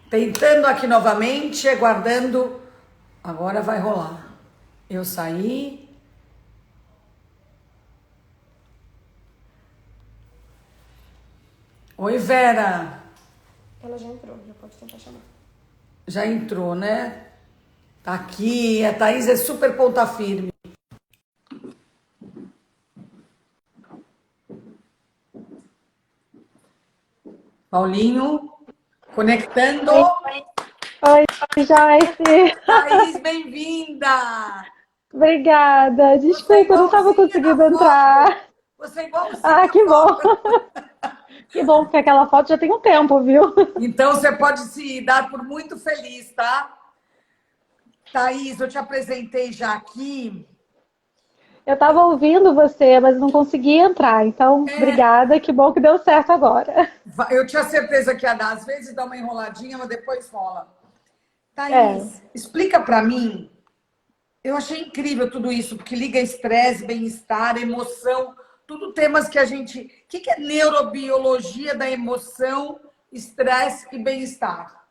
Tentando aqui novamente, aguardando. Agora vai rolar. Eu saí. Oi, Vera. Ela já entrou, já pode tentar chamar. Já entrou, né? Tá aqui. A Thaís é super ponta firme. Paulinho, conectando. Oi, oi, Joyce. Thaís, bem-vinda. Obrigada. Você é Desculpa, eu não estava igualzinha na conseguindo foto. entrar. Você é igualzinha Ah, na que bom. foto. Que bom, porque aquela foto já tem um tempo, viu? Então você pode se dar por muito feliz, tá? Thaís, eu te apresentei já aqui. Eu estava ouvindo você, mas não consegui entrar. Então, obrigada. Que bom que deu certo agora. Eu tinha certeza que ia dar. Às vezes dá uma enroladinha, mas depois rola. É, Thaís, explica para mim. Eu achei incrível tudo isso, porque liga estresse, bem-estar, emoção, tudo temas que a gente. O que é neurobiologia da emoção, estresse e bem-estar?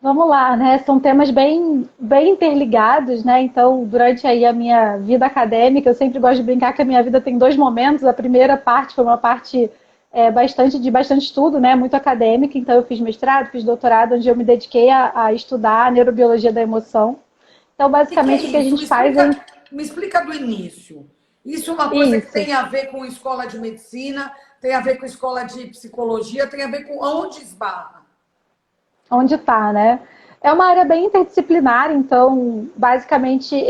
vamos lá, né? São temas bem interligados, né? Então, durante aí a minha vida acadêmica, eu sempre gosto de brincar que a minha vida tem dois momentos. A primeira parte foi uma parte de bastante estudo, né? Muito acadêmica. Então, eu fiz mestrado, fiz doutorado, onde eu me dediquei a estudar a neurobiologia da emoção. Então, O que é basicamente, o que a isso? gente faz é Me explica do início. Isso é uma coisa que isso. tem a ver com escola de medicina, tem a ver com escola de psicologia, tem a ver com onde esbarra. Onde está, né? É uma área bem interdisciplinar, então, basicamente,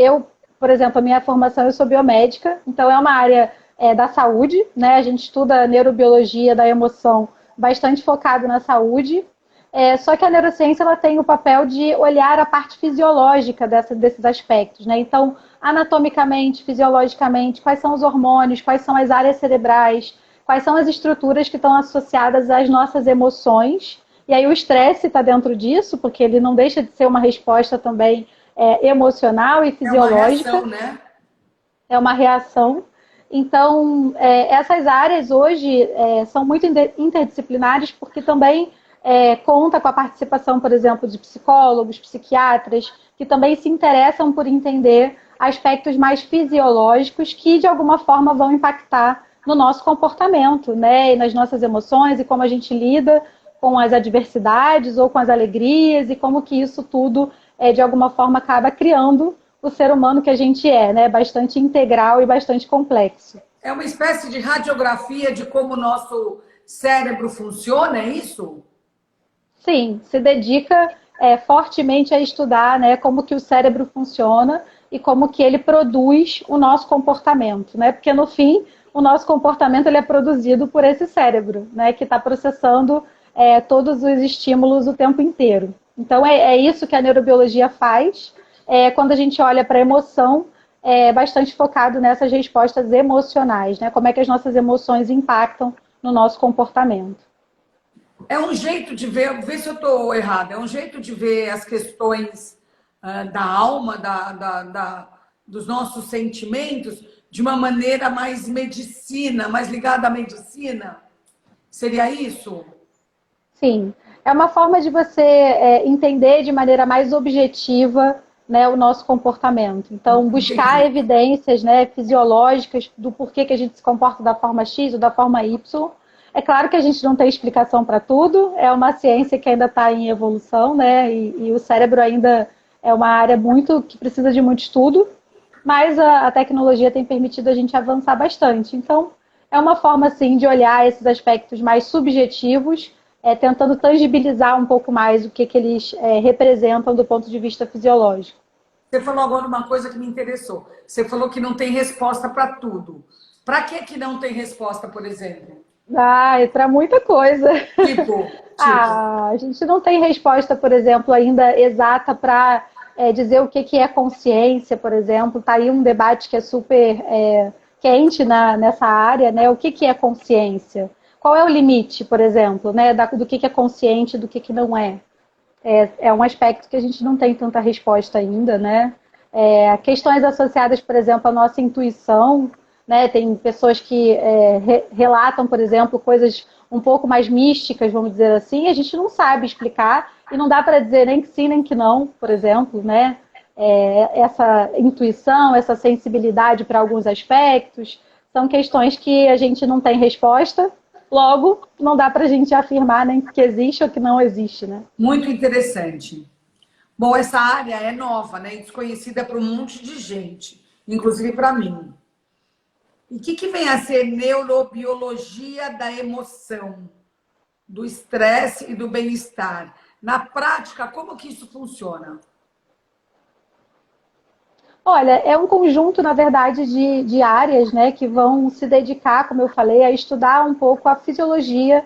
por exemplo, a minha formação, eu sou biomédica, então é uma área da saúde, né? A gente estuda neurobiologia da emoção bastante focado na saúde, só que a neurociência ela tem o papel de olhar a parte fisiológica desses aspectos, né? Então, anatomicamente, fisiologicamente, quais são os hormônios, quais são as áreas cerebrais, quais são as estruturas que estão associadas às nossas emoções. E aí o estresse está dentro disso, porque ele não deixa de ser uma resposta também emocional e É uma reação, fisiológica, né? é uma reação. Então, essas áreas hoje são muito interdisciplinares, porque também conta com a participação, por exemplo, de psicólogos, psiquiatras, que também se interessam por entender aspectos mais fisiológicos que, de alguma forma, vão impactar no nosso comportamento, né? E nas nossas emoções e como a gente lida com as adversidades ou com as alegrias e como que isso tudo, de alguma forma, acaba criando o ser humano que a gente é, né? Bastante integral e bastante complexo. É uma espécie de radiografia de como o nosso cérebro funciona, é isso? Sim, se dedica fortemente a estudar, né, como que o cérebro funciona e como que ele produz o nosso comportamento, né? Porque no fim o nosso comportamento ele é produzido por esse cérebro, né, que está processando todos os estímulos o tempo inteiro. Então é isso que a neurobiologia faz. Quando a gente olha para a emoção, é bastante focado nessas respostas emocionais, né? Como é que as nossas emoções impactam no nosso comportamento. É um jeito de ver, vê se eu estou errada, é um jeito de ver as questões da alma, dos nossos sentimentos, de uma maneira mais medicina, mais ligada à medicina. Seria isso? Sim, é uma forma de você entender de maneira mais objetiva, né, o nosso comportamento. Então, buscar Entendi. evidências, né, fisiológicas do porquê que a gente se comporta da forma X ou da forma Y. É claro que a gente não tem explicação para tudo, é uma ciência que ainda está em evolução, né, e o cérebro ainda é uma área muito que precisa de muito estudo, mas a tecnologia tem permitido a gente avançar bastante. Então, é uma forma, assim, de olhar esses aspectos mais subjetivos, tentando tangibilizar um pouco mais o que eles representam do ponto de vista fisiológico. Você falou agora uma coisa que me interessou. Você falou que não tem resposta para tudo. Para que não tem resposta, por exemplo? Ah, e para muita coisa. Tipo, A gente não tem resposta, por exemplo, ainda exata para dizer o que é consciência, por exemplo. Está aí um debate que é super quente nessa área, né? O que é consciência? Qual é o limite, por exemplo, né, do que é consciente e do que não é? É um aspecto que a gente não tem tanta resposta ainda, né? Questões associadas, por exemplo, à nossa intuição, né? Tem pessoas que relatam, por exemplo, coisas um pouco mais místicas, vamos dizer assim, e a gente não sabe explicar, e não dá para dizer nem que sim, nem que não, por exemplo, né? Essa intuição, essa sensibilidade para alguns aspectos, são questões que a gente não tem resposta, logo, não dá para a gente afirmar nem que existe ou que não existe, né? Muito interessante. Bom, essa área é nova, né? E desconhecida para um monte de gente, inclusive para mim. E o que vem a ser neurobiologia da emoção, do estresse e do bem-estar? Na prática, como que isso funciona? Olha, é um conjunto, na verdade, de áreas, né, que vão se dedicar, como eu falei, a estudar um pouco a fisiologia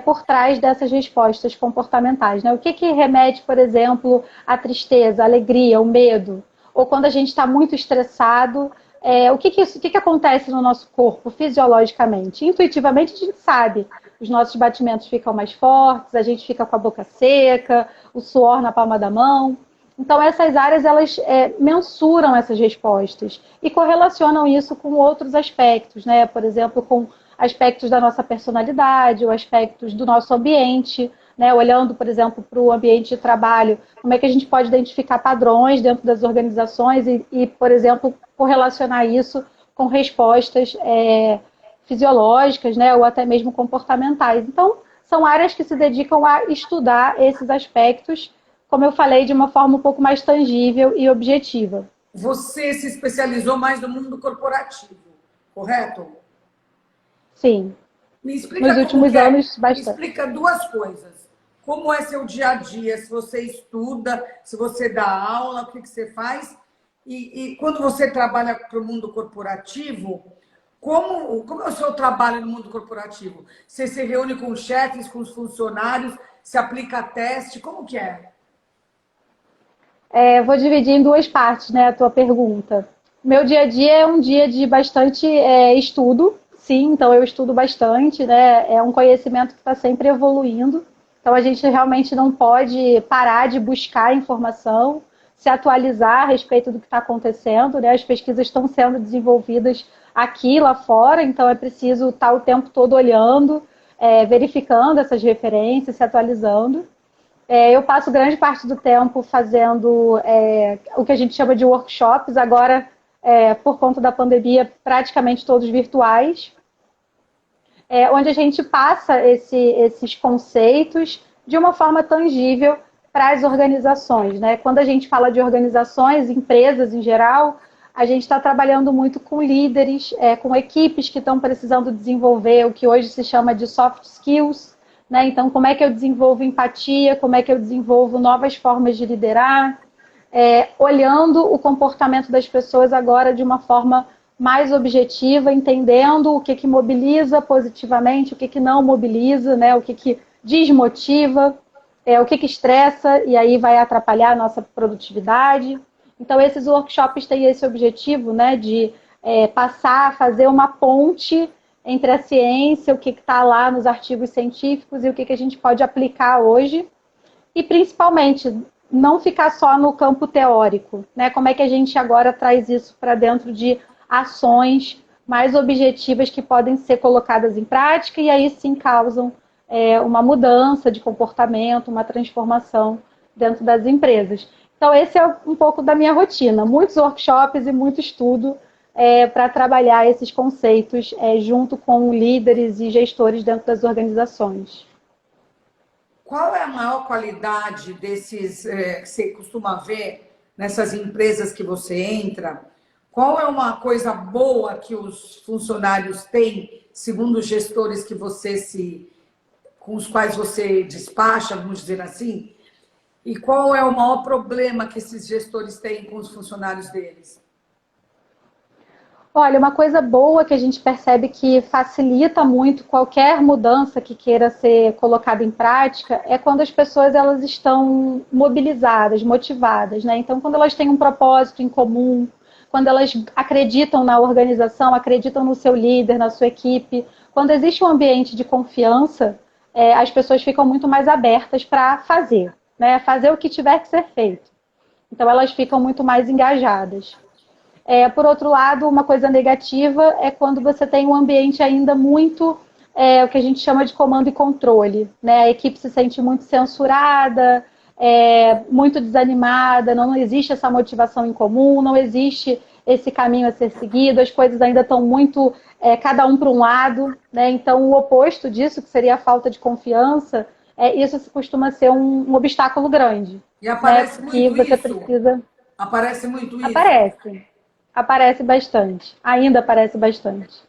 por trás dessas respostas comportamentais. Né? O que remete, por exemplo, à tristeza, à alegria, ao medo? Ou quando a gente está muito estressado, o que acontece no nosso corpo fisiologicamente? Intuitivamente a gente sabe, os nossos batimentos ficam mais fortes, a gente fica com a boca seca, o suor na palma da mão. Então, essas áreas, elas mensuram essas respostas e correlacionam isso com outros aspectos, né? Por exemplo, com aspectos da nossa personalidade, ou aspectos do nosso ambiente, né? Olhando, por exemplo, para o ambiente de trabalho, como é que a gente pode identificar padrões dentro das organizações e por exemplo, correlacionar isso com respostas fisiológicas, né? Ou até mesmo comportamentais. Então, são áreas que se dedicam a estudar esses aspectos, como eu falei, de uma forma um pouco mais tangível e objetiva. Você se especializou mais no mundo corporativo, correto? Sim. Me explica Nos como últimos que é. anos, Me bastante. explica duas coisas. Como é seu dia a dia? Se você estuda, se você dá aula, o que você faz? E quando você trabalha para o mundo corporativo, como é o seu trabalho no mundo corporativo? Você se reúne com os chefes, com os funcionários, se aplica teste, como que é? Vou dividir em duas partes, né, a tua pergunta. Meu dia a dia é um dia de bastante estudo, sim, então eu estudo bastante, né, é um conhecimento que está sempre evoluindo, então a gente realmente não pode parar de buscar informação, se atualizar a respeito do que está acontecendo, né, as pesquisas estão sendo desenvolvidas aqui, lá fora, então é preciso estar o tempo todo olhando, verificando essas referências, se atualizando. Eu passo grande parte do tempo fazendo o que a gente chama de workshops, agora, por conta da pandemia, praticamente todos virtuais, onde a gente passa esses conceitos de uma forma tangível para as organizações. Né? Quando a gente fala de organizações, empresas em geral, a gente está trabalhando muito com líderes, com equipes que estão precisando desenvolver o que hoje se chama de soft skills. Né? Então, como é que eu desenvolvo empatia, como é que eu desenvolvo novas formas de liderar, olhando o comportamento das pessoas agora de uma forma mais objetiva, entendendo o que mobiliza positivamente, o que não mobiliza, né? O que desmotiva, o que estressa e aí vai atrapalhar a nossa produtividade. Então, esses workshops têm esse objetivo, né, de passar a fazer uma ponte entre a ciência, o que está lá nos artigos científicos e o que a gente pode aplicar hoje. E, principalmente, não ficar só no campo teórico. Né? Como é que a gente agora traz isso para dentro de ações mais objetivas que podem ser colocadas em prática e aí sim causam uma mudança de comportamento, uma transformação dentro das empresas. Então, esse é um pouco da minha rotina. Muitos workshops e muito estudo para trabalhar esses conceitos junto com líderes e gestores dentro das organizações. Qual é a maior qualidade desses que você costuma ver nessas empresas que você entra? Qual é uma coisa boa que os funcionários têm, segundo os gestores que com os quais você despacha, vamos dizer assim? E qual é o maior problema que esses gestores têm com os funcionários deles? Olha, uma coisa boa que a gente percebe que facilita muito qualquer mudança que queira ser colocada em prática é quando as pessoas elas estão mobilizadas, motivadas, né? Então, quando elas têm um propósito em comum, quando elas acreditam na organização, acreditam no seu líder, na sua equipe, quando existe um ambiente de confiança, as pessoas ficam muito mais abertas para fazer, né? Fazer o que tiver que ser feito. Então, elas ficam muito mais engajadas. Por outro lado, uma coisa negativa é quando você tem um ambiente ainda muito, o que a gente chama de comando e controle, né? A equipe se sente muito censurada, muito desanimada, não existe essa motivação em comum, não existe esse caminho a ser seguido, as coisas ainda estão muito, cada um para um lado, né? Então, o oposto disso, que seria a falta de confiança, isso costuma ser um obstáculo grande. E aparece né? Porque muito você isso? precisa... Aparece muito isso? Aparece bastante, ainda aparece bastante.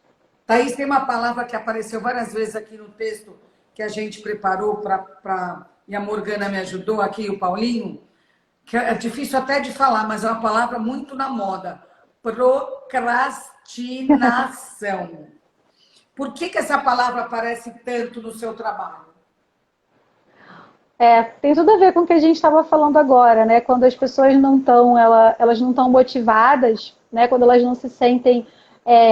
Thaís, tem uma palavra que apareceu várias vezes aqui no texto que a gente preparou e a Morgana me ajudou aqui, o Paulinho, que é difícil até de falar, mas é uma palavra muito na moda. Procrastinação. Por que essa palavra aparece tanto no seu trabalho? Tem tudo a ver com o que a gente estava falando agora, né? Quando as pessoas não estão, elas não estão motivadas, né? Quando elas não se sentem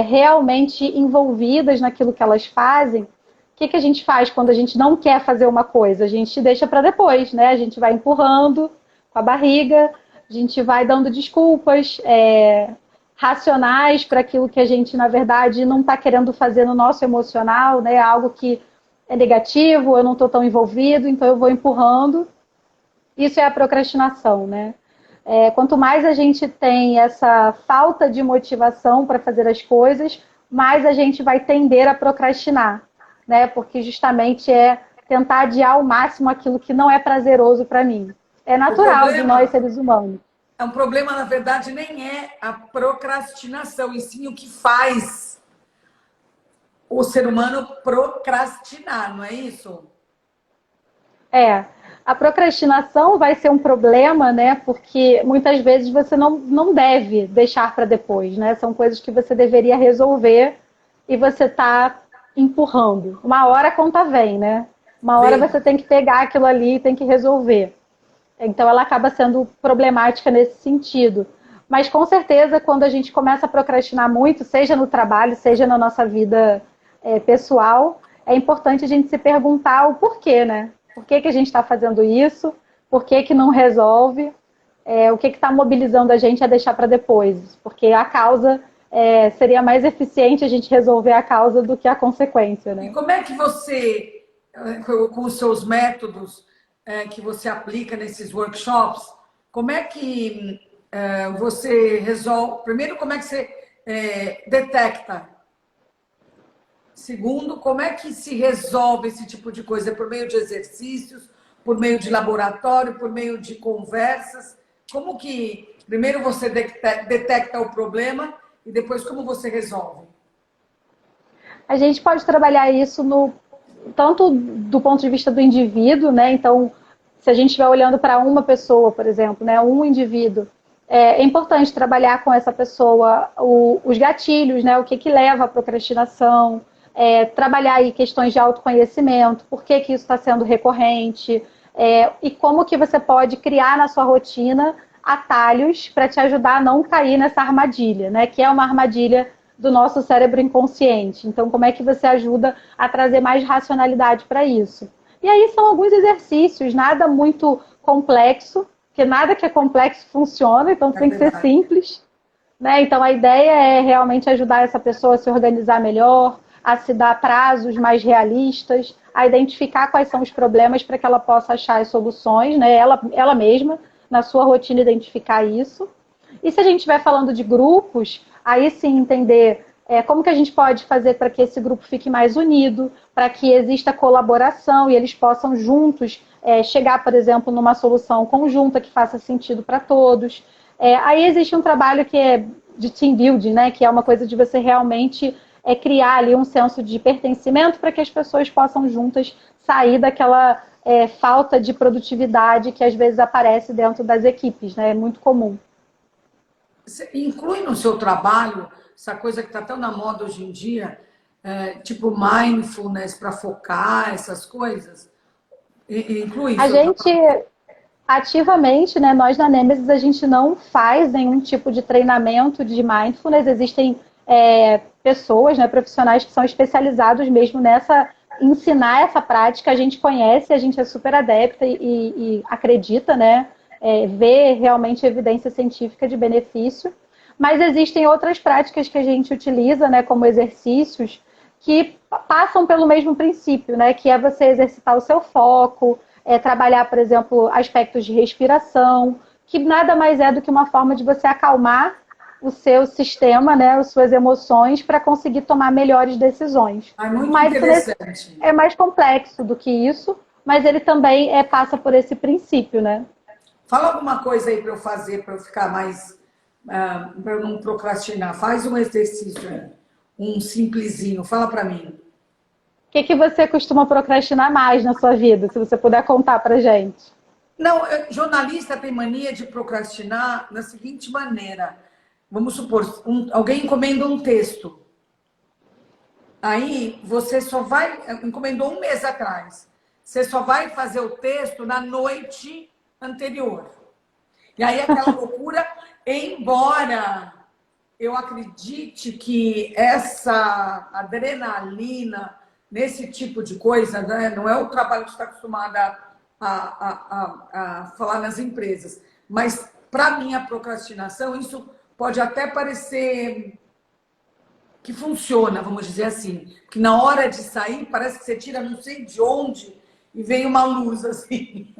realmente envolvidas naquilo que elas fazem, o que a gente faz quando a gente não quer fazer uma coisa? A gente deixa para depois, né? A gente vai empurrando com a barriga, a gente vai dando desculpas racionais para aquilo que a gente, na verdade, não está querendo fazer no nosso emocional, né? Algo que é negativo, eu não estou tão envolvido, então eu vou empurrando. Isso é a procrastinação, né? Quanto mais a gente tem essa falta de motivação para fazer as coisas, mais a gente vai tender a procrastinar, né? Porque justamente é tentar adiar ao máximo aquilo que não é prazeroso para mim. É natural de nós seres humanos. É um problema, na verdade, nem é a procrastinação, e sim o que faz o ser humano procrastinar, não é isso? A procrastinação vai ser um problema, né? Porque muitas vezes você não deve deixar para depois, né? São coisas que você deveria resolver e você está empurrando. Uma hora a conta vem, né? Uma hora você tem que pegar aquilo ali e tem que resolver. Então ela acaba sendo problemática nesse sentido. Mas com certeza, quando a gente começa a procrastinar muito, seja no trabalho, seja na nossa vida pessoal, é importante a gente se perguntar o porquê, né? Por que a gente está fazendo isso? Por que não resolve? O que está mobilizando a gente a deixar para depois? Porque a causa seria mais eficiente a gente resolver a causa do que a consequência, né? E como é que você, com os seus métodos que você aplica nesses workshops, como é que você resolve? Primeiro, como é que você detecta? Segundo, como é que se resolve esse tipo de coisa? Por meio de exercícios, por meio de laboratório, por meio de conversas? Como que primeiro você detecta o problema e depois como você resolve? A gente pode trabalhar isso tanto do ponto de vista do indivíduo, né? Então, se a gente estiver olhando para uma pessoa, por exemplo, né? Um indivíduo, é importante trabalhar com essa pessoa os gatilhos, né? O que leva à procrastinação, trabalhar aí questões de autoconhecimento, por que isso está sendo recorrente, e como que você pode criar na sua rotina atalhos para te ajudar a não cair nessa armadilha, né? Que é uma armadilha do nosso cérebro inconsciente. Então, como é que você ajuda a trazer mais racionalidade para isso? E aí são alguns exercícios, nada muito complexo, porque nada que é complexo funciona, então tem que ser simples. Né? Então, a ideia é realmente ajudar essa pessoa a se organizar melhor, a se dar prazos mais realistas, a identificar quais são os problemas para que ela possa achar as soluções, né? Ela mesma, na sua rotina, identificar isso. E se a gente estiver falando de grupos, aí sim entender como que a gente pode fazer para que esse grupo fique mais unido, para que exista colaboração e eles possam juntos chegar, por exemplo, numa solução conjunta que faça sentido para todos. Aí existe um trabalho que é de team building, né? Que é uma coisa de você realmente criar ali um senso de pertencimento para que as pessoas possam juntas sair daquela falta de produtividade que às vezes aparece dentro das equipes, né? É muito comum. Você inclui no seu trabalho essa coisa que está tão na moda hoje em dia, tipo mindfulness para focar, essas coisas? Inclui A seu gente, trabalho? ativamente, né, nós na Nemesis, a gente não faz nenhum tipo de treinamento de mindfulness. Existem pessoas, né, profissionais que são especializados mesmo ensinar essa prática. A gente conhece, a gente é super adepta e acredita, né, vê realmente evidência científica de benefício. Mas existem outras práticas que a gente utiliza, né, como exercícios, que passam pelo mesmo princípio, né, que é você exercitar o seu foco, trabalhar, por exemplo, aspectos de respiração, que nada mais é do que uma forma de você acalmar o seu sistema, né, as suas emoções, para conseguir tomar melhores decisões. É muito O mindfulness interessante. é mais complexo do que isso, mas ele também passa por esse princípio, né? Fala alguma coisa aí para eu fazer, para eu ficar mais, para eu não procrastinar. Faz um exercício aí, um simplesinho. Fala para mim. O que você costuma procrastinar mais na sua vida, se você puder contar pra gente? Não, jornalista tem mania de procrastinar da seguinte maneira. Vamos supor, alguém encomenda um texto. Aí você só vai, encomendou um mês atrás. Você só vai fazer o texto na noite anterior. E aí aquela loucura, embora eu acredite que essa adrenalina nesse tipo de coisa, né, não é o trabalho que você está acostumada a falar nas empresas, mas para mim a procrastinação, isso pode até parecer que funciona, vamos dizer assim, que na hora de sair parece que você tira não sei de onde e vem uma luz assim.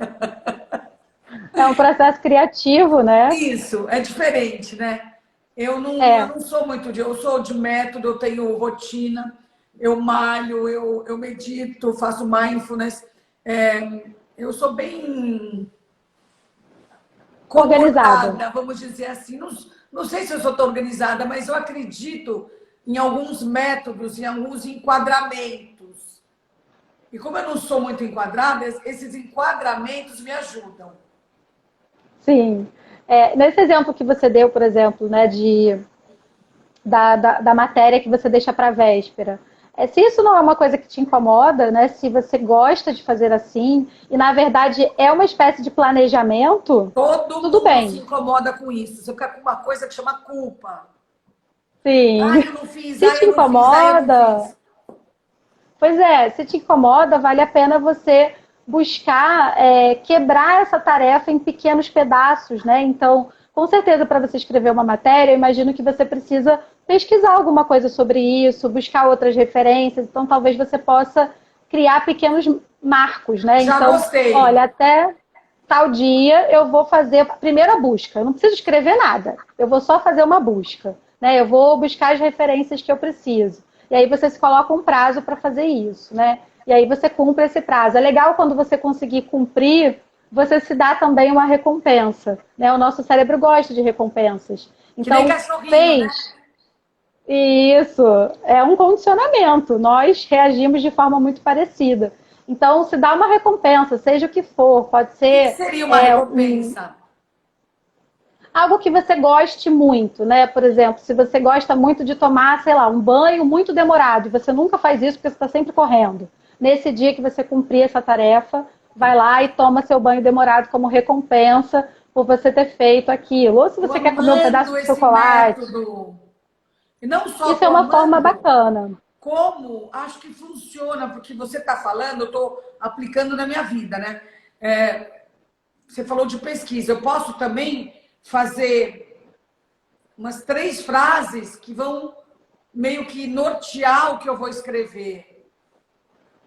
É um processo criativo, né? Isso, é diferente, né? Eu É. não sou muito de. Eu sou de método, eu tenho rotina, eu malho, eu medito, faço mindfulness. Eu sou bem Organizada. comportada, vamos dizer assim. Não, não sei se eu sou tão organizada, mas eu acredito em alguns métodos, em alguns enquadramentos. E como eu não sou muito enquadrada, esses enquadramentos me ajudam. Sim. Nesse exemplo que você deu, por exemplo, né, da matéria que você deixa para a véspera, se isso não é uma coisa que te incomoda, né, se você gosta de fazer assim, e na verdade é uma espécie de planejamento, Todo tudo mundo se bem. incomoda com isso. Você fica com uma coisa que chama culpa. Sim. Ah, eu não fiz, Se ah, te eu não fiz, ah, eu não incomoda, fiz. pois se te incomoda, vale a pena você buscar quebrar essa tarefa em pequenos pedaços, né? Então, com certeza, para você escrever uma matéria, eu imagino que você precisa pesquisar alguma coisa sobre isso, buscar outras referências. Então, talvez você possa criar pequenos marcos, né? Já Então, olha, gostei. até tal dia eu vou fazer a primeira busca. Eu não preciso escrever nada. Eu vou só fazer uma busca, né? Eu vou buscar as referências que eu preciso. E aí você se coloca um prazo para fazer isso, né? E aí você cumpre esse prazo. É legal quando você conseguir cumprir, você se dá também uma recompensa, né? O nosso cérebro gosta de recompensas. Que nem Então, cachorrinho, né? fez. Isso é um condicionamento. Nós reagimos de forma muito parecida. Então, se dá uma recompensa, seja o que for, pode O que ser seria uma recompensa? algo que você goste muito, né? Por exemplo, se você gosta muito de tomar, sei lá, um banho muito demorado, e você nunca faz isso porque você está sempre correndo. Nesse dia que você cumprir essa tarefa, vai lá e toma seu banho demorado como recompensa por você ter feito aquilo. Ou se Tô você quer comer um pedaço amando de esse chocolate. método. E não só Isso tô é uma forma amando, bacana. como acho que funciona, porque você está falando, eu estou aplicando na minha vida, né? Você falou de pesquisa. Eu posso também fazer umas 3 frases que vão meio que nortear o que eu vou escrever,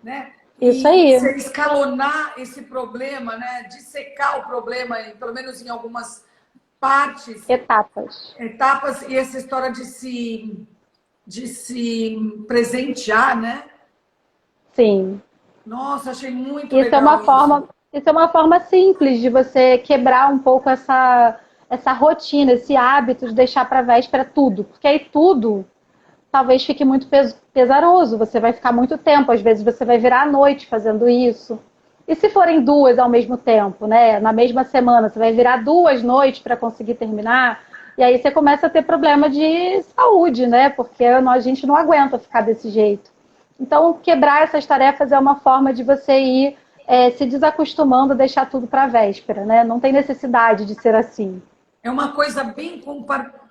né? Isso E aí. você escalonar esse problema, né? Dissecar o problema, pelo menos em algumas partes, Etapas. etapas, e essa história de se presentear, né? Sim. Nossa, achei muito Isso é legal uma isso. forma, isso é uma forma simples de você quebrar um pouco essa rotina, esse hábito de deixar para a véspera tudo. Porque aí tudo talvez fique muito pesaroso, você vai ficar muito tempo, às vezes você vai virar à noite fazendo isso. E se forem duas ao mesmo tempo, né? Na mesma semana, você vai virar 2 noites para conseguir terminar, e aí você começa a ter problema de saúde, né? Porque a gente não aguenta ficar desse jeito. Então, quebrar essas tarefas é uma forma de você ir se desacostumando a deixar tudo para a véspera, né? Não tem necessidade de ser assim. É uma coisa bem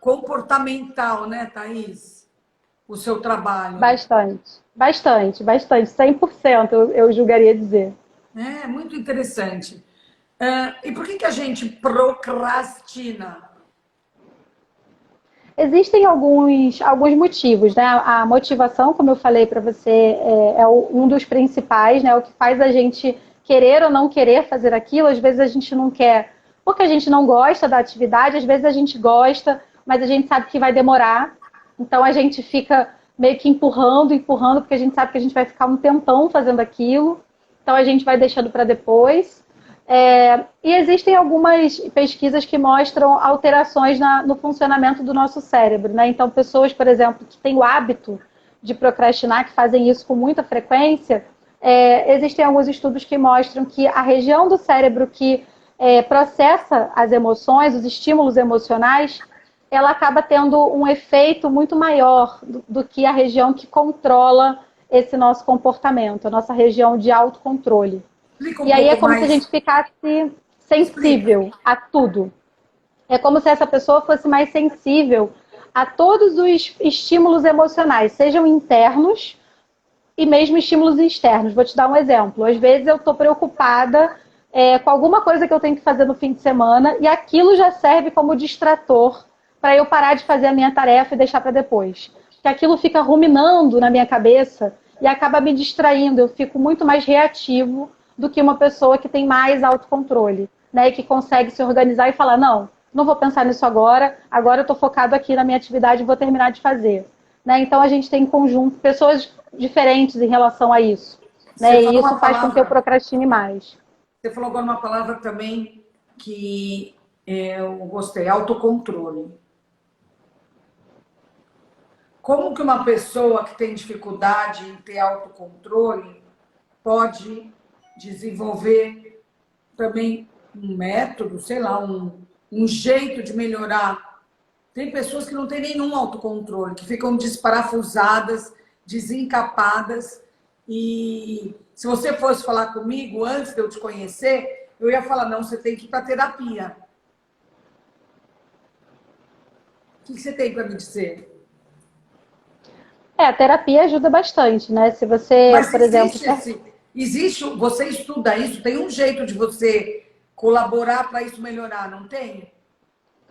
comportamental, né, Thaís? O seu trabalho. Bastante, bastante, bastante, 100% eu julgaria dizer. É muito interessante. E por que a gente procrastina? Existem alguns motivos, né? A motivação, como eu falei para você, um dos principais, né? O que faz a gente querer ou não querer fazer aquilo. Às vezes a gente não quer porque a gente não gosta da atividade, às vezes a gente gosta, mas a gente sabe que vai demorar. Então a gente fica meio que empurrando, porque a gente sabe que a gente vai ficar um tempão fazendo aquilo. Então a gente vai deixando para depois. E existem algumas pesquisas que mostram alterações no funcionamento do nosso cérebro, né? Então, pessoas, por exemplo, que têm o hábito de procrastinar, que fazem isso com muita frequência, existem alguns estudos que mostram que a região do cérebro que processa as emoções, os estímulos emocionais, ela acaba tendo um efeito muito maior do que a região que controla esse nosso comportamento, a nossa região de autocontrole. E aí é como se a gente ficasse sensível a tudo. É como se essa pessoa fosse mais sensível a todos os estímulos emocionais, sejam internos e mesmo estímulos externos. Vou te dar um exemplo. Às vezes eu estou preocupada com alguma coisa que eu tenho que fazer no fim de semana e aquilo já serve como distrator para eu parar de fazer a minha tarefa e deixar para depois. Porque aquilo fica ruminando na minha cabeça e acaba me distraindo. Eu fico muito mais reativo do que uma pessoa que tem mais autocontrole, né? E que consegue se organizar e falar, não vou pensar nisso agora eu estou focado aqui na minha atividade e vou terminar de fazer. Né? Então a gente tem em conjunto pessoas diferentes em relação a isso. Né? E isso faz com que eu procrastine mais. Você falou agora uma palavra também que eu gostei, autocontrole. Como que uma pessoa que tem dificuldade em ter autocontrole pode desenvolver também um método, sei lá, um jeito de melhorar? Tem pessoas que não têm nenhum autocontrole, que ficam desparafusadas, desencapadas. E se você fosse falar comigo antes de eu te conhecer, eu ia falar, não, você tem que ir para terapia. O que você tem para me dizer? A terapia ajuda bastante, né? Se você, Mas por exemplo... Existe, você estuda isso, tem um jeito de você colaborar para isso melhorar, não tem?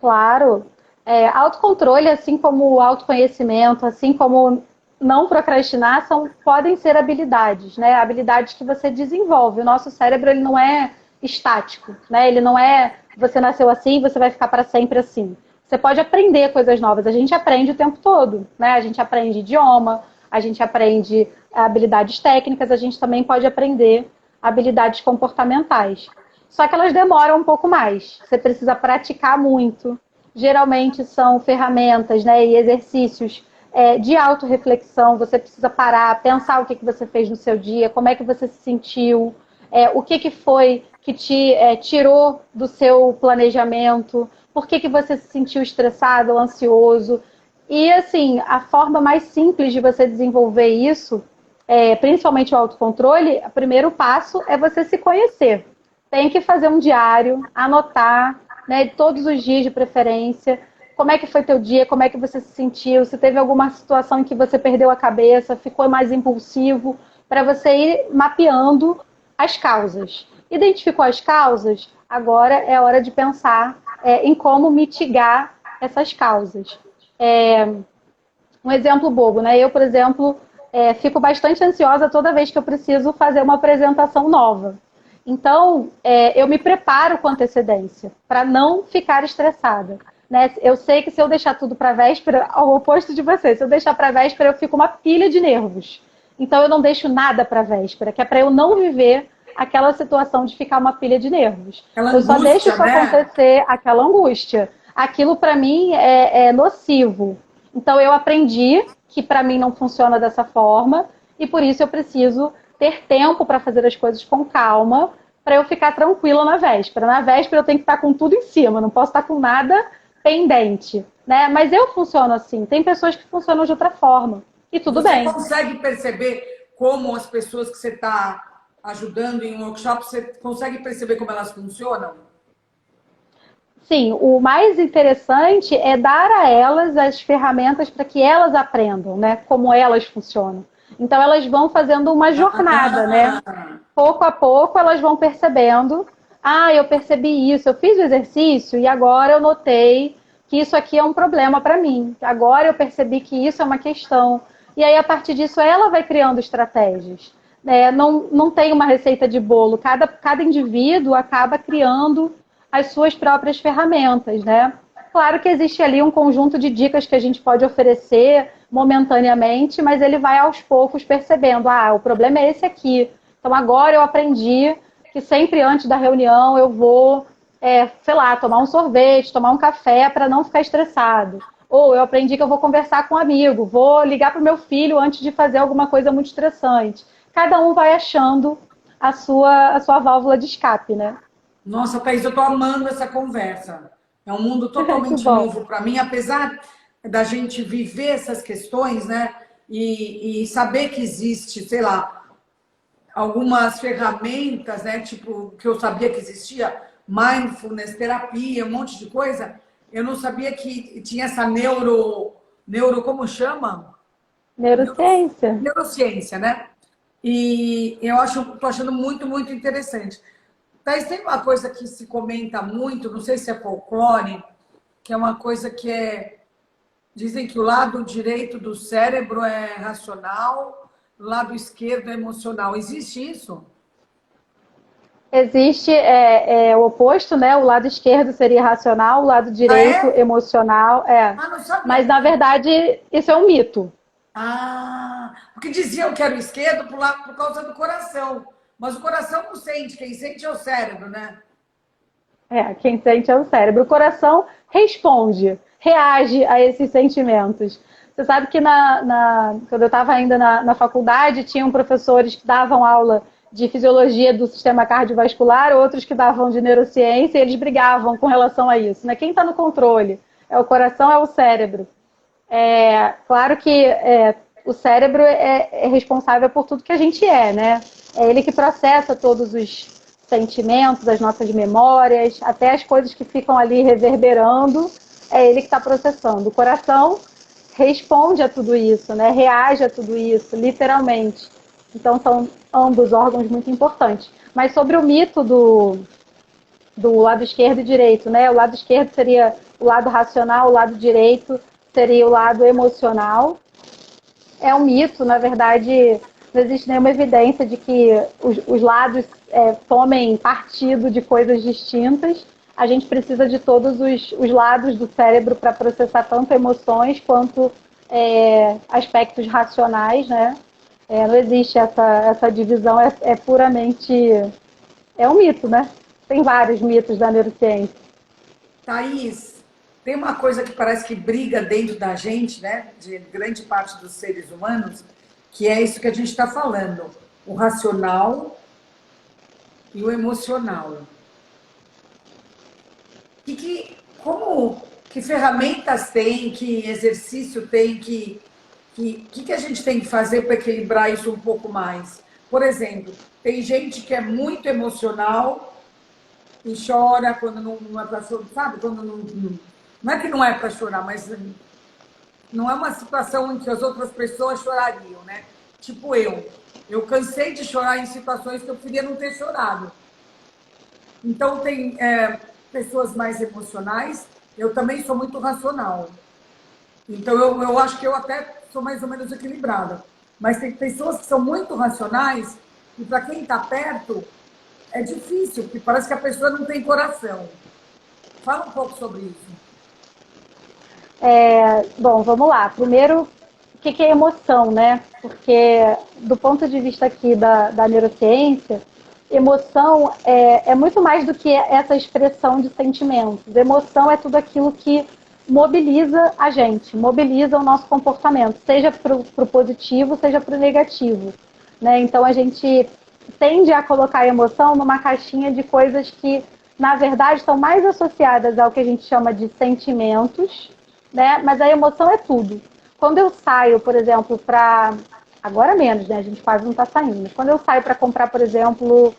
Claro. Autocontrole, assim como o autoconhecimento, assim como não procrastinar, podem ser habilidades, né? Habilidades que você desenvolve. O nosso cérebro ele não é estático, né? Ele não é você nasceu assim, você vai ficar para sempre assim. Você pode aprender coisas novas. A gente aprende o tempo todo, né? A gente aprende idioma, a gente aprende habilidades técnicas, a gente também pode aprender habilidades comportamentais. Só que elas demoram um pouco mais. Você precisa praticar muito. Geralmente são ferramentas, né, e exercícios de autorreflexão. Você precisa parar, pensar o que você fez no seu dia, como é que você se sentiu, o que foi que te tirou do seu planejamento, por que você se sentiu estressado, ansioso. E, assim, a forma mais simples de você desenvolver isso, principalmente o autocontrole, o primeiro passo é você se conhecer. Tem que fazer um diário, anotar, né, todos os dias de preferência, como é que foi teu dia, como é que você se sentiu, se teve alguma situação em que você perdeu a cabeça, ficou mais impulsivo, para você ir mapeando as causas. Identificou as causas, agora é hora de pensar em como mitigar essas causas. Um exemplo bobo, né? Eu, por exemplo, fico bastante ansiosa toda vez que eu preciso fazer uma apresentação nova. Então, eu me preparo com antecedência para não ficar estressada. Né? Eu sei que se eu deixar tudo para a véspera, ao oposto de você, se eu deixar para a véspera, eu fico uma pilha de nervos. Então, eu não deixo nada para a véspera, que é para eu não viver aquela situação de ficar uma pilha de nervos. Aquela eu só angústia, deixo isso acontecer, aquela angústia. Aquilo, para mim, é nocivo. Então, eu aprendi que para mim não funciona dessa forma e por isso eu preciso ter tempo para fazer as coisas com calma, para eu ficar tranquila na véspera. Na véspera eu tenho que estar com tudo em cima, não posso estar com nada pendente. Né? Mas eu funciono assim. Tem pessoas que funcionam de outra forma. E tudo bem. Você consegue perceber como as pessoas que você está ajudando em um workshop, você consegue perceber como elas funcionam? Sim, o mais interessante é dar a elas as ferramentas para que elas aprendam, né? Como elas funcionam. Então, elas vão fazendo uma jornada, né? Pouco a pouco, elas vão percebendo. Eu percebi isso, eu fiz o exercício e agora eu notei que isso aqui é um problema para mim. Agora eu percebi que isso é uma questão. E aí, a partir disso, ela vai criando estratégias. Não tem uma receita de bolo. Cada indivíduo acaba criando as suas próprias ferramentas, né? Claro que existe ali um conjunto de dicas que a gente pode oferecer momentaneamente, mas ele vai aos poucos percebendo, o problema é esse aqui. Então agora eu aprendi que sempre antes da reunião eu vou, sei lá, tomar um sorvete, tomar um café para não ficar estressado. Ou eu aprendi que eu vou conversar com um amigo, vou ligar para o meu filho antes de fazer alguma coisa muito estressante. Cada um vai achando a sua válvula de escape, né? Nossa, Thaís, eu estou amando essa conversa. É um mundo Que totalmente bom. novo para mim, apesar da gente viver essas questões, né? E saber que existe, sei lá, algumas ferramentas, né? Tipo, que eu sabia que existia, mindfulness, terapia, um monte de coisa. Eu não sabia que tinha essa como chama? Neurociência. Neurociência, né? E tô achando muito, muito interessante. Mas tem uma coisa que se comenta muito, não sei se é folclore, que é uma coisa que dizem que o lado direito do cérebro é racional, o lado esquerdo é emocional. Existe isso? Existe o oposto, né? O lado esquerdo seria racional, o lado Ah, direito é? emocional. Ah, não sabia Mas, na disso. verdade, isso é um mito. Ah, porque diziam que era o esquerdo por causa do coração. Mas o coração não sente, quem sente é o cérebro, né? Quem sente é o cérebro. O coração responde, reage a esses sentimentos. Você sabe que quando eu estava ainda na faculdade, tinham professores que davam aula de fisiologia do sistema cardiovascular, outros que davam de neurociência, e eles brigavam com relação a isso, né? Quem está no controle? É o coração, é o cérebro? Claro que o cérebro é responsável por tudo que a gente né? É ele que processa todos os sentimentos, as nossas memórias, até as coisas que ficam ali reverberando, é ele que está processando. O coração responde a tudo isso, né? Reage a tudo isso, literalmente. Então, são ambos órgãos muito importantes. Mas sobre o mito do lado esquerdo e direito, né? O lado esquerdo seria o lado racional, o lado direito seria o lado emocional. É um mito, na verdade, não existe nenhuma evidência de que os lados tomem partido de coisas distintas. A gente precisa de todos os lados do cérebro para processar tanto emoções quanto aspectos racionais, né? Não existe essa divisão, é puramente... É um mito, né? Tem vários mitos da neurociência. Thaís, tem uma coisa que parece que briga dentro da gente, né? De grande parte dos seres humanos, que é isso que a gente está falando. O racional e o emocional. Que ferramentas tem, que exercício tem, que a gente tem que fazer para equilibrar isso um pouco mais? Por exemplo, tem gente que é muito emocional e chora quando não é para chorar, sabe? Quando não é que não é para chorar, mas não é uma situação em que as outras pessoas chorariam, né? Tipo eu. Eu cansei de chorar em situações que eu preferia não ter chorado. Então, tem pessoas mais emocionais. Eu também sou muito racional. Então, eu acho que eu até sou mais ou menos equilibrada. Mas tem pessoas que são muito racionais e, para quem está perto, é difícil, porque parece que a pessoa não tem coração. Fala um pouco sobre isso. Bom, vamos lá. Primeiro, o que é emoção, né? Porque, do ponto de vista aqui da neurociência, emoção é muito mais do que essa expressão de sentimentos. Emoção é tudo aquilo que mobiliza a gente, mobiliza o nosso comportamento, seja para o positivo, seja para o negativo, né? Então, a gente tende a colocar a emoção numa caixinha de coisas que, na verdade, estão mais associadas ao que a gente chama de sentimentos, né? Mas a emoção é tudo. Quando eu saio, por exemplo, para... Agora menos, né? A gente quase não está saindo. Mas quando eu saio para comprar, por exemplo,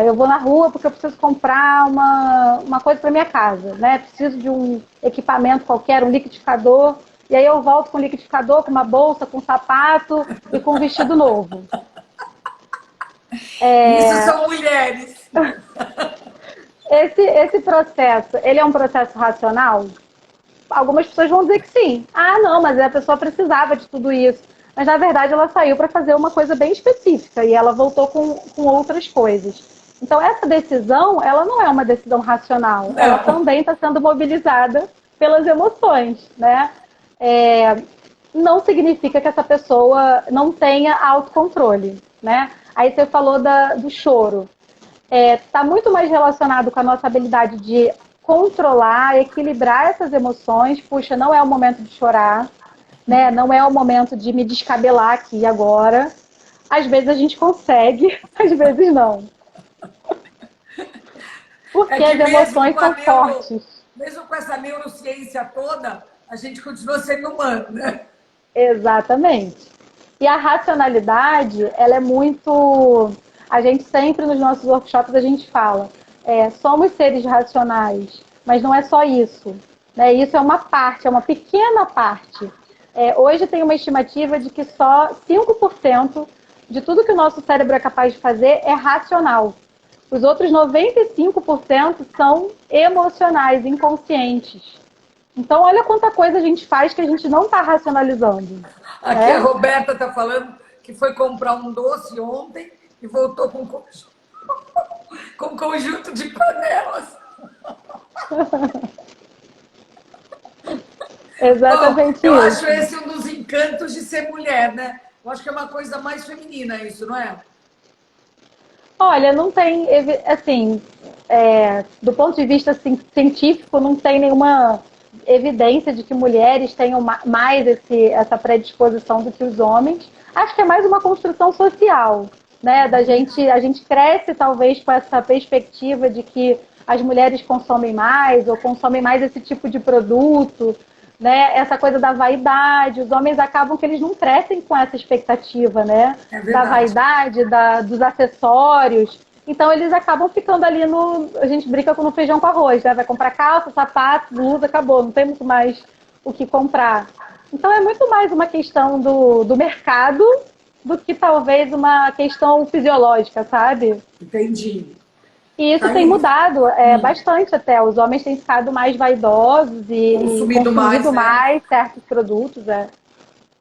eu vou na rua porque eu preciso comprar uma coisa para minha casa, né? Preciso de um equipamento qualquer, um liquidificador. E aí eu volto com o liquidificador, com uma bolsa, com um sapato e com um vestido novo. Isso são mulheres. Esse processo, ele é um processo racional? algumas pessoas vão dizer que sim. Ah, não, mas a pessoa precisava de tudo isso. Mas, na verdade, ela saiu para fazer uma coisa bem específica e ela voltou com outras coisas. Então, essa decisão, ela não é uma decisão racional. Não. Ela também está sendo mobilizada pelas emoções, né? Não significa que essa pessoa não tenha autocontrole, né? Aí você falou do choro. Está muito mais relacionado com a nossa habilidade de controlar, equilibrar essas emoções. Puxa, não é o momento de chorar, né? Não é o momento de me descabelar aqui e agora. Às vezes a gente consegue, às vezes não. Porque as emoções são fortes. Mesmo com essa neurociência toda, a gente continua sendo humano, né? Exatamente. E a racionalidade, ela é muito... A gente sempre, nos nossos workshops, a gente fala, somos seres racionais, mas não é só isso. Né? Isso é uma parte, é uma pequena parte. Hoje tem uma estimativa de que só 5% de tudo que o nosso cérebro é capaz de fazer é racional. Os outros 95% são emocionais, inconscientes. Então, olha quanta coisa a gente faz que a gente não está racionalizando. Aqui a Roberta está falando que foi comprar um doce ontem e voltou com um conjunto de panelas. Exatamente. Bom, eu isso. acho esse um dos encantos de ser mulher, né? Eu acho que é uma coisa mais feminina isso, não é? Olha, não tem, assim, do ponto de vista assim, científico, não tem nenhuma evidência de que mulheres tenham mais essa predisposição do que os homens. Acho que é mais uma construção social, né? A gente cresce talvez com essa perspectiva de que as mulheres consomem mais ou consomem mais esse tipo de produto, né? Essa coisa da vaidade. Os homens acabam que eles não crescem com essa expectativa, né? Da vaidade, dos acessórios. Então eles acabam ficando ali a gente brinca com o feijão com arroz, né? Vai comprar calça, sapato, blusa, acabou, não tem muito mais o que comprar. Então é muito mais uma questão do mercado do que talvez uma questão fisiológica, sabe? Entendi. E isso tem mudado bastante até. Os homens têm ficado mais vaidosos e consumido mais certos produtos.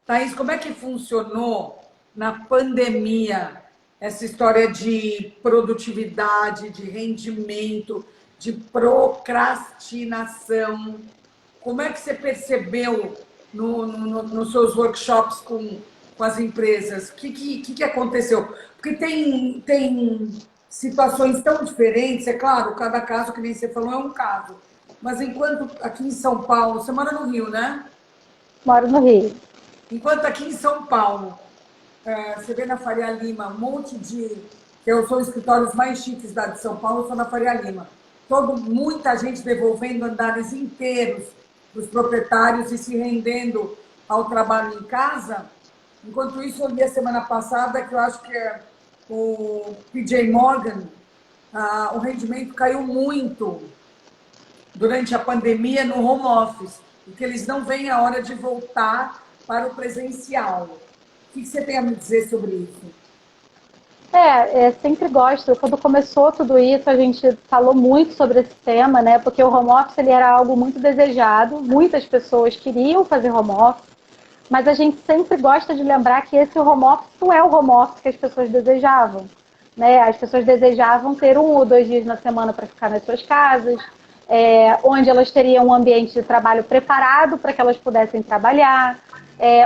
Thaís, como é que funcionou na pandemia essa história de produtividade, de rendimento, de procrastinação? Como é que você percebeu nos seus workshops com as empresas? O que aconteceu? Porque tem situações tão diferentes, é claro, cada caso, que nem você falou, é um caso. Mas enquanto aqui em São Paulo, você mora no Rio, né? Moro no Rio. Enquanto aqui em São Paulo, você vê na Faria Lima um monte de... Eu sou os escritórios mais chiques da de São Paulo, sou na Faria Lima. Muita gente devolvendo andares inteiros para os proprietários e se rendendo ao trabalho em casa. Enquanto isso, eu li a semana passada que eu acho que o PJ Morgan, o rendimento caiu muito durante a pandemia no home office, porque eles não veem a hora de voltar para o presencial. O que você tem a me dizer sobre isso? Sempre gosto. Quando começou tudo isso, a gente falou muito sobre esse tema, né? Porque o home office ele era algo muito desejado, muitas pessoas queriam fazer home office, mas a gente sempre gosta de lembrar que esse home office não é o home office que as pessoas desejavam, né? As pessoas desejavam ter 1 ou 2 dias na semana para ficar nas suas casas, onde elas teriam um ambiente de trabalho preparado para que elas pudessem trabalhar.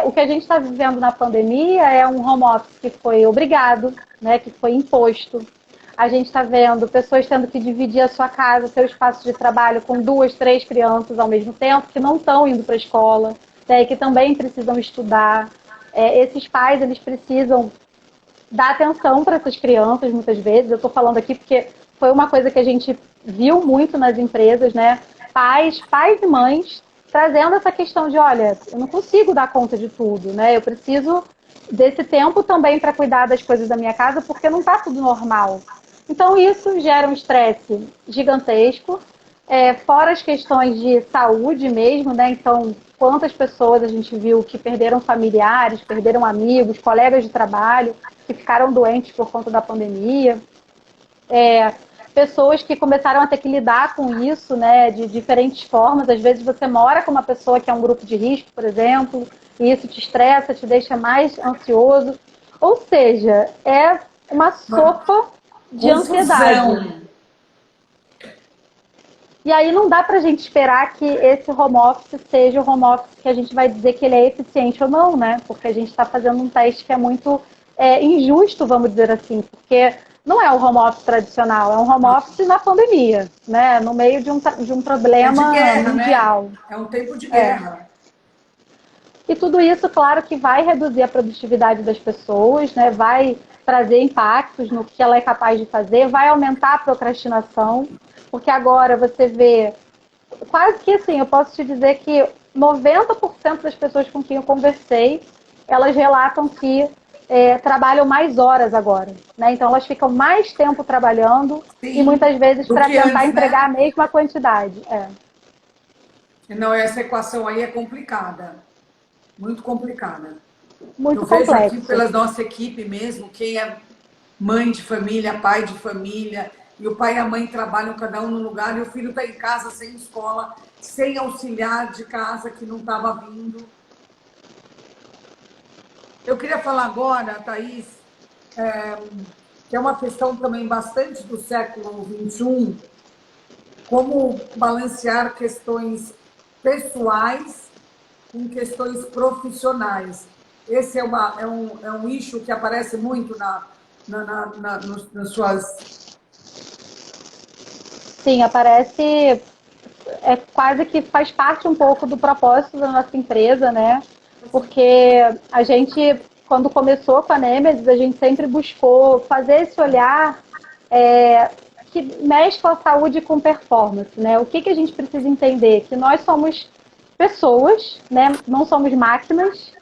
O que a gente está vivendo na pandemia é um home office que foi obrigado, né, que foi imposto. A gente está vendo pessoas tendo que dividir a sua casa, seu espaço de trabalho com 2, 3 crianças ao mesmo tempo, que não estão indo para a escola, né, que também precisam estudar. Esses pais, eles precisam dar atenção para essas crianças, muitas vezes. Eu estou falando aqui porque foi uma coisa que a gente viu muito nas empresas, né? Pais e mães trazendo essa questão de, olha, eu não consigo dar conta de tudo, né? Eu preciso desse tempo também para cuidar das coisas da minha casa, porque não está tudo normal. Então, isso gera um estresse gigantesco, fora as questões de saúde mesmo, né? Então, quantas pessoas a gente viu que perderam familiares, perderam amigos, colegas de trabalho, que ficaram doentes por conta da pandemia. pessoas que começaram a ter que lidar com isso, né, de diferentes formas. Às vezes você mora com uma pessoa que é um grupo de risco, por exemplo, e isso te estressa, te deixa mais ansioso. Ou seja, é uma sopa de ansiedade. E aí não dá para a gente esperar que esse home office seja o home office que a gente vai dizer que ele é eficiente ou não, né? Porque a gente está fazendo um teste que é muito injusto, vamos dizer assim, porque não é o home office tradicional, é um home office na pandemia, né? No meio de um problema guerra, mundial. Né? É um tempo de guerra. E tudo isso, claro, que vai reduzir a produtividade das pessoas, né? Vai trazer impactos no que ela é capaz de fazer, vai aumentar a procrastinação, porque agora você vê, quase que assim, eu posso te dizer que 90% das pessoas com quem eu conversei, elas relatam que trabalham mais horas agora, né? Então elas ficam mais tempo trabalhando. Sim, e muitas vezes para tentar antes, entregar a mesma quantidade. Não, essa equação aí é complicada, muito complicada. Muito eu complexo. vejo aqui pela nossa equipe mesmo, quem é mãe de família, pai de família, e o pai e a mãe trabalham cada um no lugar, e o filho está em casa sem escola, sem auxiliar de casa que não estava vindo. Eu queria falar agora, Thaís, que é uma questão também bastante do século XXI, como balancear questões pessoais com questões profissionais. Esse é um issue que aparece muito nas suas... Sim, aparece, quase que faz parte um pouco do propósito da nossa empresa, né? Porque a gente, quando começou com a Nemesis, a gente sempre buscou fazer esse olhar que mescla saúde com performance, né? O que a gente precisa entender? Que nós somos pessoas, né? Não somos máquinas,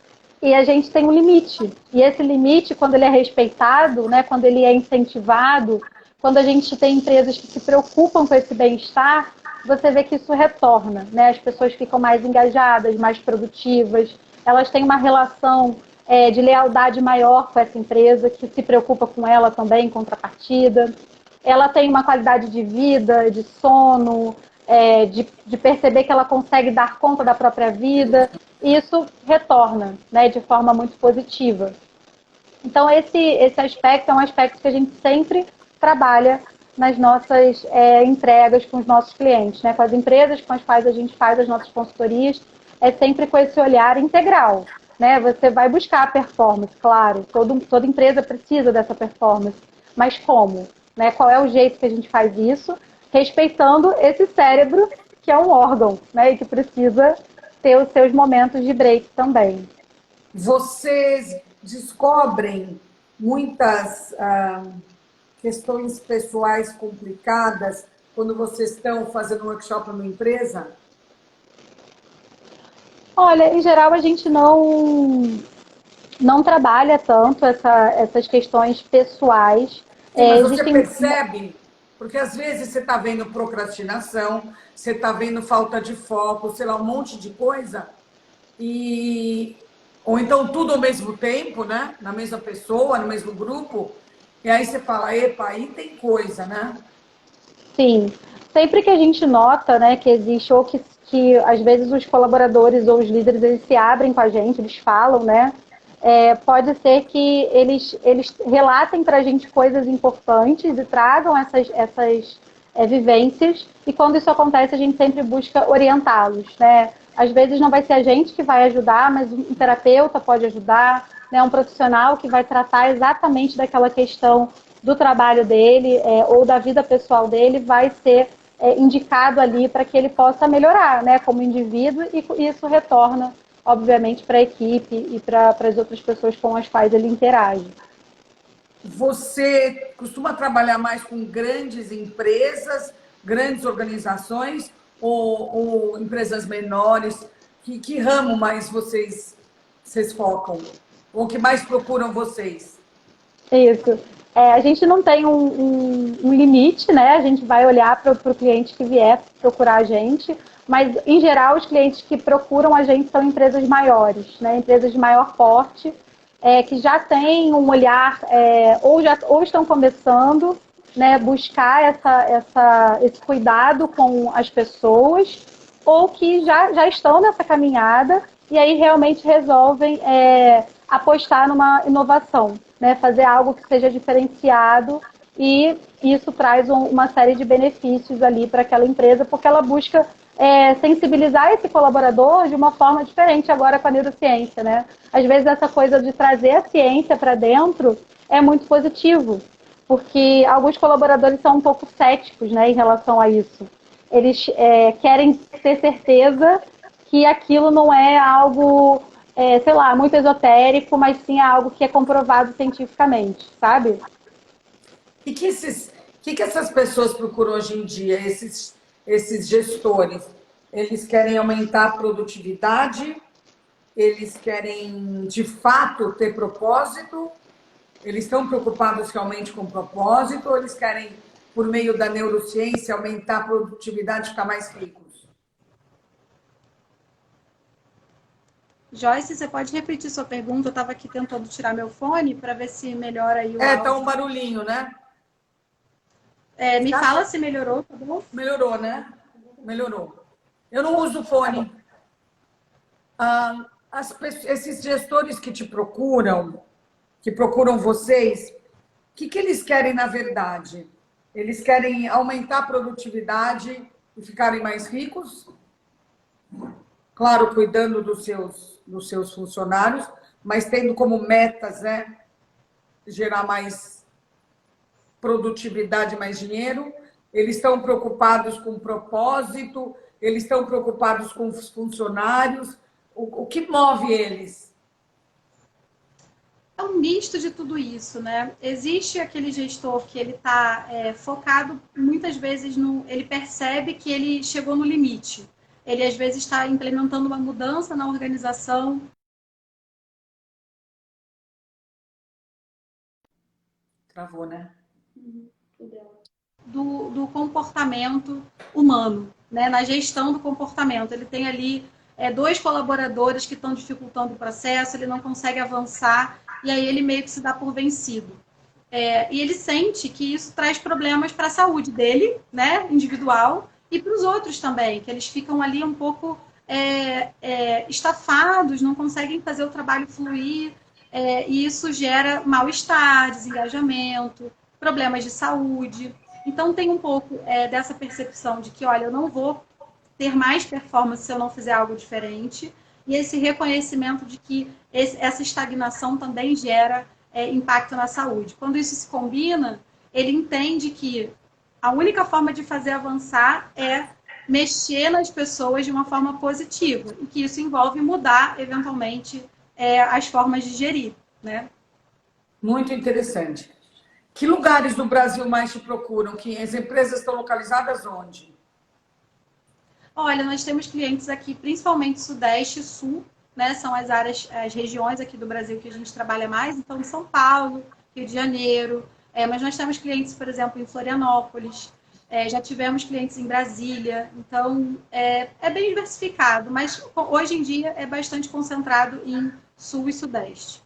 e a gente tem um limite. E esse limite, quando ele é respeitado, né? Quando ele é incentivado, quando a gente tem empresas que se preocupam com esse bem-estar, você vê que isso retorna, né? As pessoas ficam mais engajadas, mais produtivas, elas têm uma relação de lealdade maior com essa empresa, que se preocupa com ela também, em contrapartida. Ela tem uma qualidade de vida, de sono, de perceber que ela consegue dar conta da própria vida, e isso retorna, né, de forma muito positiva. Então, esse aspecto é um aspecto que a gente sempre trabalha nas nossas entregas com os nossos clientes, né, com as empresas com as quais a gente faz as nossas consultorias, é sempre com esse olhar integral. Né? Você vai buscar a performance, claro, toda empresa precisa dessa performance, mas como? Né? Qual é o jeito que a gente faz isso? Respeitando esse cérebro, que é um órgão, né? E que precisa ter os seus momentos de break também. Vocês descobrem muitas questões pessoais complicadas quando vocês estão fazendo workshop numa empresa? Olha, em geral a gente não trabalha tanto essas questões pessoais. Sim, mas você percebe, porque às vezes você está vendo procrastinação, você está vendo falta de foco, sei lá, um monte de coisa, ou então tudo ao mesmo tempo, né? Na mesma pessoa, no mesmo grupo, e aí você fala, epa, aí tem coisa, né? Sim, sempre que a gente nota, né, que existe, ou que às vezes os colaboradores ou os líderes, eles se abrem com a gente, eles falam, né, pode ser que eles relatem para a gente coisas importantes e tragam essas vivências, e quando isso acontece, a gente sempre busca orientá-los, né? Às vezes não vai ser a gente que vai ajudar, mas um terapeuta pode ajudar, né? Um profissional que vai tratar exatamente daquela questão do trabalho dele ou da vida pessoal dele vai ser indicado ali para que ele possa melhorar, né, como indivíduo, e isso retorna, obviamente, para a equipe e para as outras pessoas com as quais ele interage. Você costuma trabalhar mais com grandes empresas, grandes organizações ou empresas menores? Que ramo mais vocês focam? Ou que mais procuram vocês? Isso. A gente não tem um limite, né? A gente vai olhar para o cliente que vier procurar a gente, mas, em geral, os clientes que procuram a gente são empresas maiores, né? Empresas de maior porte, que já têm um olhar, ou estão começando, né, buscar esse cuidado com as pessoas, ou que já estão nessa caminhada e aí realmente resolvem apostar numa inovação, né, fazer algo que seja diferenciado, e isso traz uma série de benefícios ali para aquela empresa, porque ela busca sensibilizar esse colaborador de uma forma diferente agora com a neurociência, né? Às vezes essa coisa de trazer a ciência para dentro é muito positivo, porque alguns colaboradores são um pouco céticos, né, em relação a isso. Eles querem ter certeza que aquilo não é algo, sei lá, muito esotérico, mas sim é algo que é comprovado cientificamente, sabe? E que essas pessoas procuram hoje em dia, esses gestores? Eles querem aumentar a produtividade? Eles querem, de fato, ter propósito? Eles estão preocupados realmente com propósito? Ou eles querem, por meio da neurociência, aumentar a produtividade e ficar mais ricos? Joyce, você pode repetir sua pergunta? Eu estava aqui tentando tirar meu fone para ver se melhora aí o Tá áudio. um barulhinho, né? Me fala se melhorou, tá bom? Melhorou, né? Melhorou. Eu não uso fone. Esses gestores que procuram vocês, o que eles querem na verdade? Eles querem aumentar a produtividade e ficarem mais ricos? Claro, cuidando dos seus funcionários, mas tendo como metas, né, gerar mais produtividade, mais dinheiro. Eles estão preocupados com o propósito, eles estão preocupados com os funcionários. O que move eles? É um misto de tudo isso, né? Existe aquele gestor que ele está focado, muitas vezes, ele percebe que ele chegou no limite. Ele, às vezes, está implementando uma mudança na organização. Travou, né? Do comportamento humano, né? Na gestão do comportamento. Ele tem ali 2 colaboradores que estão dificultando o processo, ele não consegue avançar, e aí ele meio que se dá por vencido. E ele sente que isso traz problemas para a saúde dele, né, individual, e para os outros também, que eles ficam ali um pouco estafados, não conseguem fazer o trabalho fluir, e isso gera mal-estar, desengajamento, problemas de saúde. Então, tem um pouco dessa percepção de que, olha, eu não vou ter mais performance se eu não fizer algo diferente, e esse reconhecimento de que essa estagnação também gera impacto na saúde. Quando isso se combina, ele entende que a única forma de fazer avançar é mexer nas pessoas de uma forma positiva, e que isso envolve mudar, eventualmente, as formas de gerir, né? Muito interessante. Que lugares do Brasil mais te procuram? Que as empresas estão localizadas onde? Olha, nós temos clientes aqui, principalmente Sudeste e Sul, né? São as regiões aqui do Brasil que a gente trabalha mais. Então, São Paulo, Rio de Janeiro. Mas nós temos clientes, por exemplo, em Florianópolis. Já tivemos clientes em Brasília. Então, é bem diversificado. Mas, hoje em dia, é bastante concentrado em Sul e Sudeste.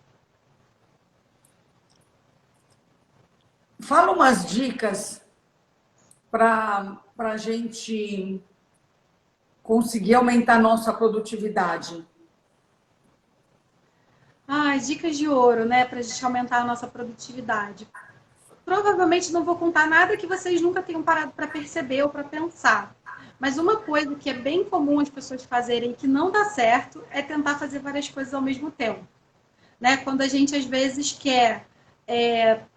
Fala umas dicas para a gente conseguir aumentar a nossa produtividade. Dicas de ouro, né, para a gente aumentar a nossa produtividade. Provavelmente não vou contar nada que vocês nunca tenham parado para perceber ou para pensar. Mas uma coisa que é bem comum as pessoas fazerem e que não dá certo é tentar fazer várias coisas ao mesmo tempo. Né? Quando a gente, às vezes, quer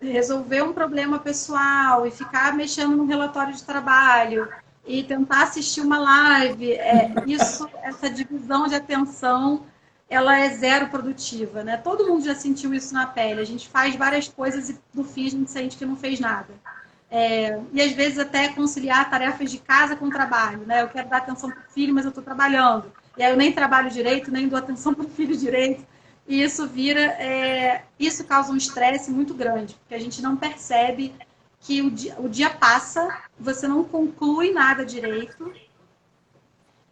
resolver um problema pessoal e ficar mexendo no relatório de trabalho e tentar assistir uma live, essa divisão de atenção, ela é zero produtiva, né? Todo mundo já sentiu isso na pele. A gente faz várias coisas e, no fim, a gente sente que não fez nada. E, às vezes, até conciliar tarefas de casa com trabalho, né? Eu quero dar atenção para o filho, mas eu estou trabalhando. E aí eu nem trabalho direito, nem dou atenção para o filho direito. E isso isso causa um estresse muito grande, porque a gente não percebe que o dia passa, você não conclui nada direito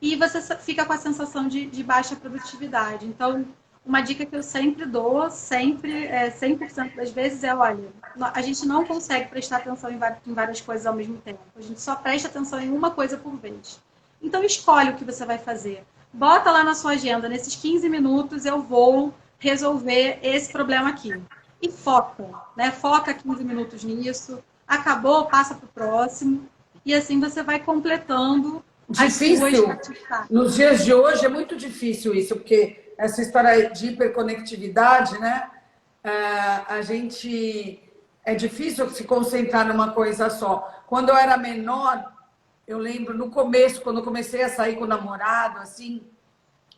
e você fica com a sensação de baixa produtividade. Então, uma dica que eu sempre dou, sempre, 100% das vezes é, olha, a gente não consegue prestar atenção em várias coisas ao mesmo tempo. A gente só presta atenção em uma coisa por vez. Então, escolhe o que você vai fazer. Bota lá na sua agenda, nesses 15 minutos eu vou resolver esse problema aqui. E foca, né? Foca 15 minutos nisso. Acabou, passa para o próximo. E assim você vai completando as suas atividades. Nos dias de hoje é muito difícil isso, porque essa história de hiperconectividade, né? A gente... É difícil se concentrar numa coisa só. Quando eu era menor, eu lembro, no começo, quando eu comecei a sair com o namorado, assim,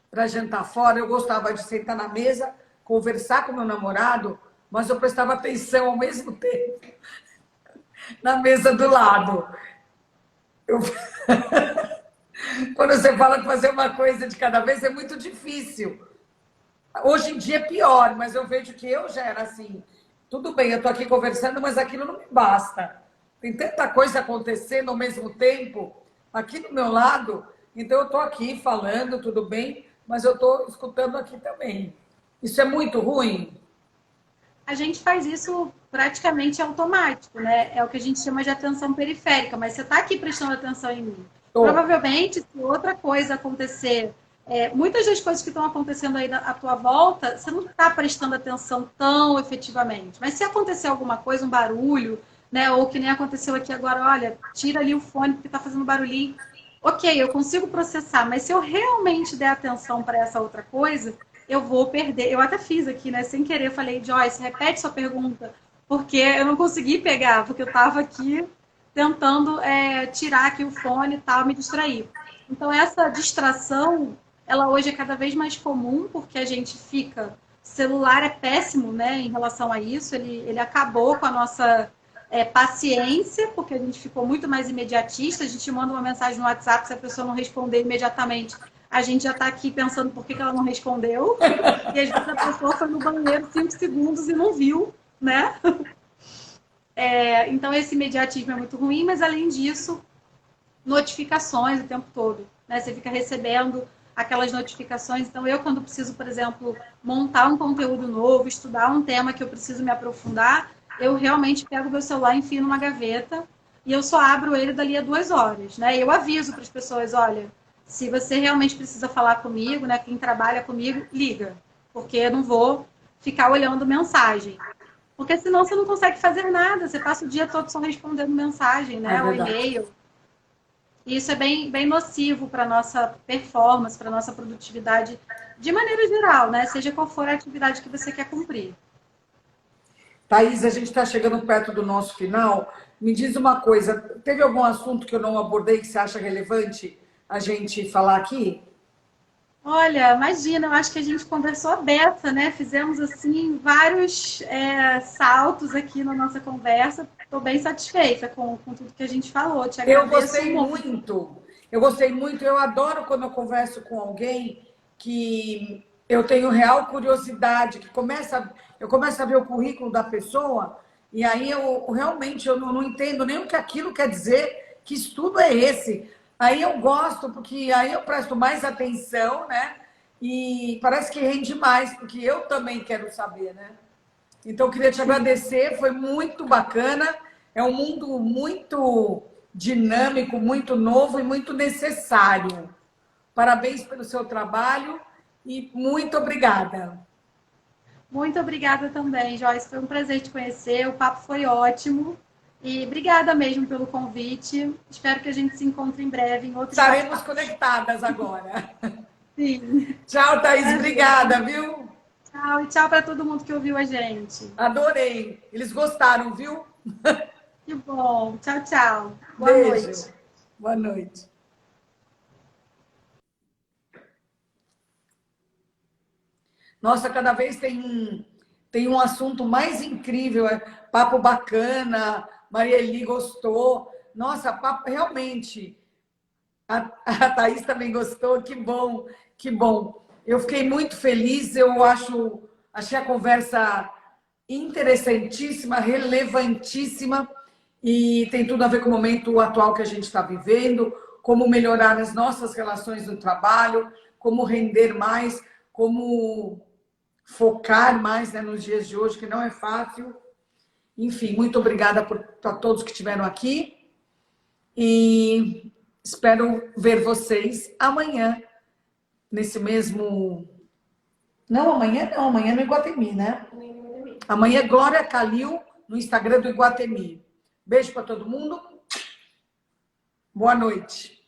para jantar fora, eu gostava de sentar na mesa, conversar com meu namorado, mas eu prestava atenção ao mesmo tempo na mesa do lado. Quando você fala que fazer uma coisa de cada vez é muito difícil. Hoje em dia é pior, mas eu vejo que eu já era assim. Tudo bem, eu estou aqui conversando, mas aquilo não me basta. Tem tanta coisa acontecendo ao mesmo tempo aqui do meu lado. Então eu estou aqui falando, tudo bem, mas eu estou escutando aqui também. Isso é muito ruim? A gente faz isso praticamente automático, né? É o que a gente chama de atenção periférica, mas você está aqui prestando atenção em mim. Provavelmente, se outra coisa acontecer, muitas das coisas que estão acontecendo aí à tua volta, você não está prestando atenção tão efetivamente. Mas se acontecer alguma coisa, um barulho, né? Ou que nem aconteceu aqui agora, olha, tira ali o fone porque está fazendo barulhinho. Ok, eu consigo processar, mas se eu realmente der atenção para essa outra coisa, eu vou perder. Eu até fiz aqui, né? Sem querer, eu falei, Joyce, repete sua pergunta, porque eu não consegui pegar, porque eu estava aqui tentando tirar aqui o fone e tal, me distrair. Então, essa distração, ela hoje é cada vez mais comum, porque a gente fica... Celular é péssimo, né, em relação a isso. Ele acabou com a nossa paciência, porque a gente ficou muito mais imediatista. A gente manda uma mensagem no WhatsApp, se a pessoa não responder imediatamente, a gente já está aqui pensando por que ela não respondeu. E às vezes a pessoa foi no banheiro 5 segundos e não viu, né? Então, esse imediatismo é muito ruim, mas além disso, notificações o tempo todo, né? Você fica recebendo aquelas notificações. Então, eu, quando preciso, por exemplo, montar um conteúdo novo, estudar um tema que eu preciso me aprofundar, eu realmente pego o meu celular, enfio numa gaveta e eu só abro ele dali a 2 horas, né? E eu aviso para as pessoas, olha, se você realmente precisa falar comigo, né? Quem trabalha comigo, liga, porque eu não vou ficar olhando mensagem. Porque senão você não consegue fazer nada, você passa o dia todo só respondendo mensagem, né? Ou e-mail. E isso é bem, bem nocivo para a nossa performance, para a nossa produtividade, de maneira geral, né? Seja qual for a atividade que você quer cumprir. Thaís, a gente está chegando perto do nosso final. Me diz uma coisa, teve algum assunto que eu não abordei que você acha relevante a gente falar aqui? Olha, imagina, eu acho que a gente conversou a beça, né? Fizemos, assim, vários saltos aqui na nossa conversa. Estou bem satisfeita com tudo que a gente falou. Te agradeço. Eu gostei muito. Eu adoro quando eu converso com alguém que eu tenho real curiosidade, que eu começo a ver o currículo da pessoa e aí eu realmente não entendo nem o que aquilo quer dizer, que estudo é esse. Aí eu gosto, porque aí eu presto mais atenção, né? E parece que rende mais, porque eu também quero saber, né? Então, eu queria te agradecer, foi muito bacana. É um mundo muito dinâmico, muito novo e muito necessário. Parabéns pelo seu trabalho e muito obrigada. Muito obrigada também, Joyce. Foi um prazer te conhecer, o papo foi ótimo. E obrigada mesmo pelo convite. Espero que a gente se encontre em breve em outros Estaremos conectadas agora. Sim. Tchau, Thaís. Obrigada, viu? Tchau, e tchau para todo mundo que ouviu a gente. Adorei. Eles gostaram, viu? Que bom. Tchau, tchau. Boa Beijo. noite. Boa noite. Nossa, cada vez tem um assunto mais incrível. Papo bacana. Marieli gostou. Nossa, papo, realmente. A Thaís também gostou. Que bom, que bom. Eu fiquei muito feliz. Eu achei a conversa interessantíssima, relevantíssima. E tem tudo a ver com o momento atual que a gente está vivendo, como melhorar as nossas relações no trabalho, como render mais, como focar mais, né, nos dias de hoje, que não é fácil. Enfim, muito obrigada para todos que estiveram aqui e espero ver vocês amanhã, nesse mesmo... Não, amanhã no Iguatemi, né? Amanhã é Glória Calil, no Instagram do Iguatemi. Beijo para todo mundo. Boa noite.